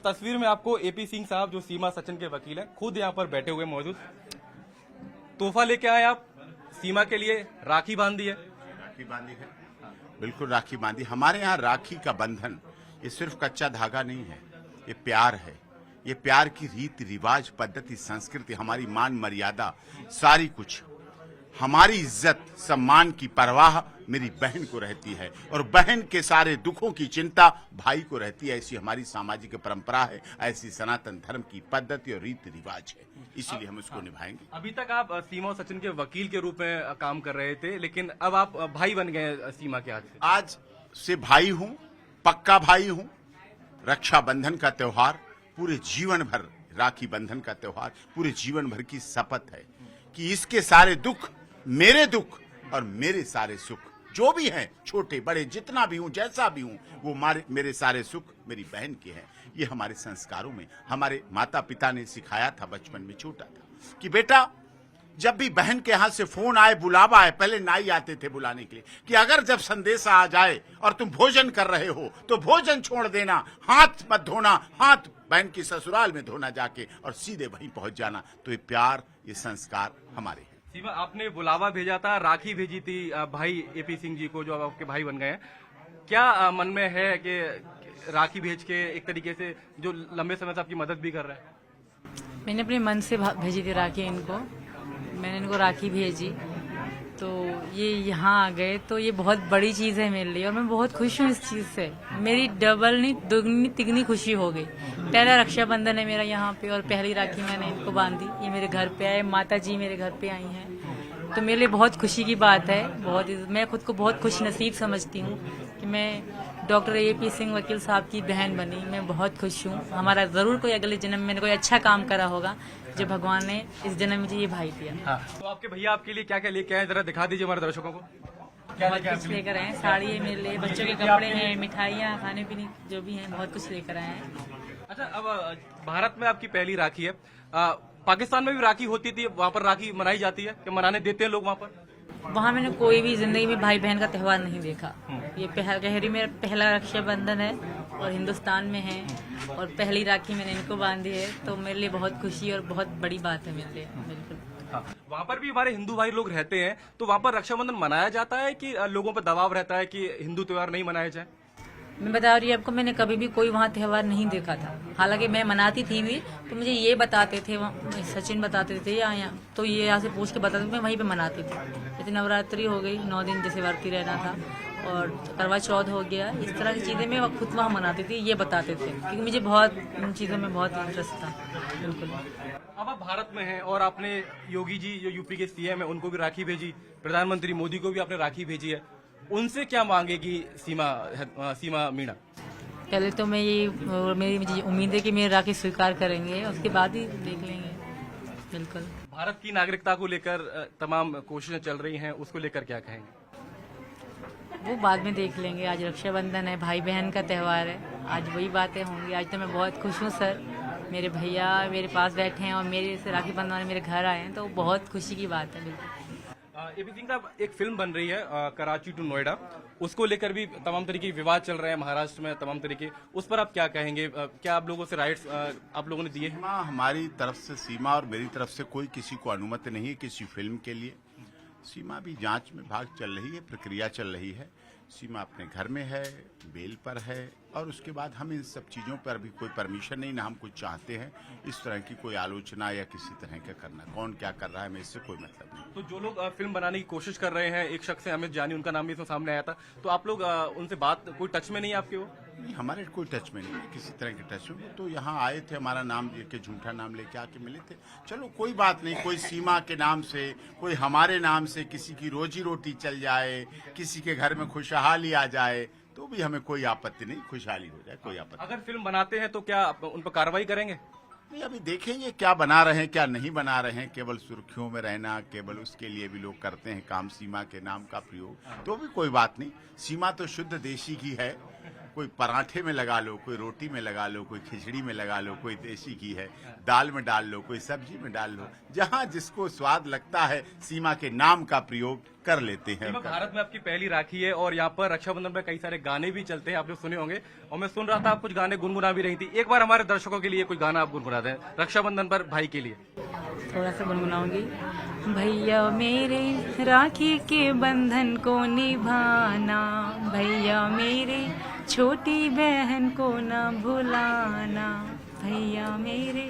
तस्वीर में आपको एपी सिंह साहब जो सीमा सचिन के वकील हैं खुद यहाँ पर बैठे हुए मौजूद। तोहफा लेके आए आप सीमा के लिए, राखी बांधी है। राखी बांधी है, बिल्कुल राखी बांधी। हमारे यहाँ राखी का बंधन ये सिर्फ कच्चा धागा नहीं है, ये प्यार है। ये प्यार की रीति रिवाज, पद्धति, संस्कृति, हमारी मान मर्यादा, सारी कुछ, हमारी इज्जत सम्मान की परवाह मेरी बहन को रहती है और बहन के सारे दुखों की चिंता भाई को रहती है। ऐसी हमारी सामाजिक परंपरा है, ऐसी सनातन धर्म की पद्धति और रीति रिवाज है, इसीलिए हम उसको निभाएंगे। अभी तक आप सीमा और सचिन के वकील के रूप में काम कर रहे थे, लेकिन अब आप भाई बन गए सीमा के हाथ से। आज से भाई हूं, पक्का भाई हूं। रक्षाबंधन का त्योहार पूरे जीवन भर, राखी बंधन का त्योहार पूरे जीवन भर की शपथ है कि इसके सारे दुख मेरे दुख और मेरे सारे सुख, जो भी हैं, छोटे बड़े जितना भी हूं, जैसा भी हूं, वो मेरे सारे सुख मेरी बहन के हैं। ये हमारे संस्कारों में हमारे माता पिता ने सिखाया था बचपन में, छोटा था, कि बेटा जब भी बहन के हाथ से फोन आए, बुलावा आए, पहले नाई आते थे बुलाने के लिए, कि अगर जब संदेशा आ जाए और तुम भोजन कर रहे हो तो भोजन छोड़ देना, हाथ मत धोना, हाथ बहन की ससुराल में धोना जाके और सीधे वहीं पहुंच जाना। तो ये प्यार, ये संस्कार हमारे हैं। सीमा, आपने बुलावा भेजा था, राखी भेजी थी भाई एपी सिंह जी को, जो अब आपके भाई बन गए हैं। क्या मन में है कि राखी भेज के एक तरीके से जो लंबे समय से आपकी मदद भी कर रहा है? मैंने अपने मन से भेजी थी राखी इनको, मैंने इनको राखी भेजी तो ये यहाँ आ गए, तो ये बहुत बड़ी चीज़ है मेरे लिए और मैं बहुत खुश हूँ इस चीज़ से। मेरी डबल नहीं दुगनी तिगनी खुशी हो गई। पहला रक्षाबंधन है मेरा यहाँ पे और पहली राखी मैंने इनको बांधी। ये मेरे घर पे आए, माता जी मेरे घर पे आई हैं, तो मेरे लिए बहुत खुशी की बात है। बहुत, मैं खुद को बहुत खुश नसीब समझती हूँ कि मैं डॉक्टर एपी सिंह वकील साहब की बहन बनी। मैं बहुत खुश हूँ। हमारा ज़रूर कोई अगले जन्म में कोई अच्छा काम करा होगा जो भगवान ने इस जन्म में मुझे ये भाई दिया। हाँ। तो आपके भैया आपके लिए क्या क्या लेके आए, जरा दिखा दीजिए हमारे दर्शकों को। बहुत कुछ लेकर आए हैं, साड़ी है मेरे लिए, बच्चों के कपड़े हैं, मिठाइयाँ, खाने पीने जो भी हैं, बहुत कुछ लेकर आए हैं। अच्छा, अब भारत में आपकी पहली राखी है। पाकिस्तान में भी राखी होती थी, वहाँ पर राखी मनाई जाती है, क्या मनाने देते हैं लोग वहाँ पर? वहाँ मैंने कोई भी जिंदगी में भाई बहन का त्योहार नहीं देखा। ये गहरी मेरा पहला रक्षाबंधन है और हिंदुस्तान में है और पहली राखी मैंने इनको बांधी है, तो मेरे लिए बहुत खुशी और बहुत बड़ी बात है मेरे लिए। बिल्कुल। हाँ, वहाँ पर भी हमारे हिंदू भाई लोग रहते हैं, तो वहाँ पर रक्षाबंधन मनाया जाता है कि लोगों पर दबाव रहता है कि हिंदू त्योहार नहीं मनाया जाए? मैं बता रही हूँ आपको, मैंने कभी भी कोई वहाँ त्योहार नहीं देखा था। हालांकि मैं मनाती थी भी, तो मुझे ये बताते थे, सचिन बताते थे या तो ये यहाँ से पूछ के बताते थे, मैं वहीं पे मनाती थी। जैसे नवरात्रि हो गई, 9 दिन जैसे व्रती रहना था, और करवा चौथ हो गया, इस तरह की चीज़ें मैं खुद वहाँ मनाती थी, ये बताते थे, क्योंकि मुझे बहुत इन चीज़ों में बहुत इंटरेस्ट था। बिल्कुल। अब आप भारत में हैं और आपने योगी जी जो यूपी के सीएम है उनको भी राखी भेजी, प्रधानमंत्री मोदी को भी आपने राखी भेजी है, उनसे क्या मांगेगी सीमा मीणा? पहले तो मैं मेरी मुझे उम्मीद है कि मेरी राखी स्वीकार करेंगे, उसके बाद ही देख लेंगे। बिल्कुल। भारत की नागरिकता को लेकर तमाम कोशिशें चल रही हैं, उसको लेकर क्या कहेंगे? वो बाद में देख लेंगे। आज रक्षाबंधन है, भाई बहन का त्योहार है, आज वही बातें होंगी। आज तो मैं बहुत खुश हूँ सर, मेरे भैया मेरे पास बैठे हैं और मेरे से राखी बंधवाने मेरे घर आए हैं, तो बहुत खुशी की बात है। बिल्कुल। एपी सिंह साहब, एक फिल्म बन रही है कराची टू नोएडा, उसको लेकर भी तमाम तरीके के विवाद चल रहे हैं महाराष्ट्र में, तमाम तरीके, उस पर आप क्या कहेंगे? क्या आप लोगों से राइट्स आप लोगों ने दिए हैं? हमारी तरफ से, सीमा और मेरी तरफ से कोई किसी को अनुमति नहीं है किसी फिल्म के लिए। सीमा भी जांच में भाग चल रही है, प्रक्रिया चल रही है। सीमा अपने घर में है, बेल पर है, और उसके बाद हम इन सब चीज़ों पर भी कोई परमिशन नहीं, ना हम कुछ चाहते हैं इस तरह की कोई आलोचना या किसी तरह का करना। कौन क्या कर रहा है, हमें इससे कोई मतलब नहीं। तो जो लोग फिल्म बनाने की कोशिश कर रहे हैं, एक शख्स है अमित जानी, उनका नाम भी इसमें सामने आया था, तो आप लोग उनसे बात, कोई टच में नहीं है आपके? वो नहीं, हमारे कोई टच में नहीं है, किसी तरह के टच में। तो यहाँ आए थे, हमारा नाम लेके, झूठा नाम लेके आके मिले थे। चलो कोई बात नहीं, कोई सीमा के नाम से, कोई हमारे नाम से किसी की रोजी रोटी चल जाए, किसी के घर में खुशहाली आ जाए, तो भी हमें कोई आपत्ति नहीं, खुशहाली हो जाए, कोई आपत्ति। अगर फिल्म बनाते हैं तो क्या उन पर कार्रवाई करेंगे? नहीं, अभी देखेंगे क्या बना रहे हैं क्या नहीं बना रहे हैं। केवल सुर्खियों में रहना, केवल उसके लिए भी लोग करते हैं काम, सीमा के नाम का प्रयोग, तो भी कोई बात नहीं। सीमा तो शुद्ध देशी की है, कोई पराठे में लगा लो, कोई रोटी में लगा लो, कोई खिचड़ी में लगा लो, कोई देसी घी है दाल में डाल लो, कोई सब्जी में डाल लो, जहां जिसको स्वाद लगता है सीमा के नाम का प्रयोग कर लेते हैं। सीमा, भारत में आपकी पहली राखी है और यहाँ पर रक्षाबंधन पर कई सारे गाने भी चलते हैं, आपने सुने होंगे। और मैं सुन रहा था आप कुछ गाने गुनगुना भी रही थी। एक बार हमारे दर्शकों के लिए कोई गाना आप गुनगुना दें रक्षाबंधन पर भाई के लिए। थोड़ा सा गुनगुनाऊंगी। भैया मेरे राखी के बंधन को निभाना, भैया मेरे छोटी बहन को न भुलाना, भैया मेरे।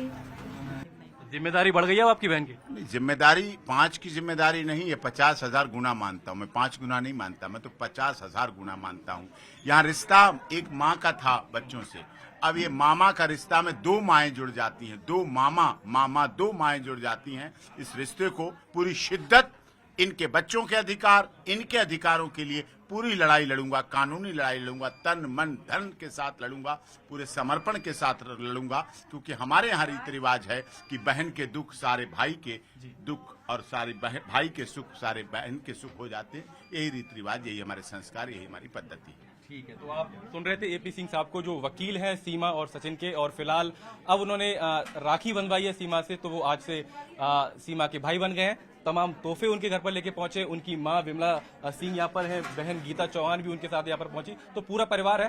जिम्मेदारी बढ़ गई है अब आपकी बहन की? नहीं, जिम्मेदारी 5 की जिम्मेदारी नहीं है, 50,000 गुना मानता हूँ मैं। 5 गुना नहीं मानता मैं, तो 50,000 गुना मानता हूँ। यहाँ रिश्ता एक माँ का था बच्चों से, अब ये मामा का रिश्ता में 2 माएं जुड़ जाती हैं, 2 मामा 2 माएं जुड़ जाती हैं। इस रिश्ते को पूरी शिद्दत, इनके बच्चों के अधिकार, इनके अधिकारों के लिए पूरी लड़ाई लड़ूंगा, कानूनी लड़ाई लड़ूंगा, तन मन धन के साथ लड़ूंगा, पूरे समर्पण के साथ लड़ूंगा, क्योंकि हमारे यहाँ रीति रिवाज है कि बहन के दुख सारे भाई के दुख और सारे भाई के सुख सारे बहन के सुख हो जाते हैं। यही रीति रिवाज, यही हमारे संस्कार, यही हमारी पद्धति है। ठीक है, तो आप सुन रहे थे एपी सिंह साहब को, जो वकील हैं सीमा और सचिन के, और फिलहाल अब उन्होंने राखी बंधवाई है सीमा से, तो वो आज से सीमा के भाई बन गए हैं। तमाम तोहफे उनके घर पर लेके पहुंचे। उनकी मां विमला सिंह यहाँ पर है, बहन गीता चौहान भी उनके साथ यहाँ पर पहुंची। तो पूरा परिवार है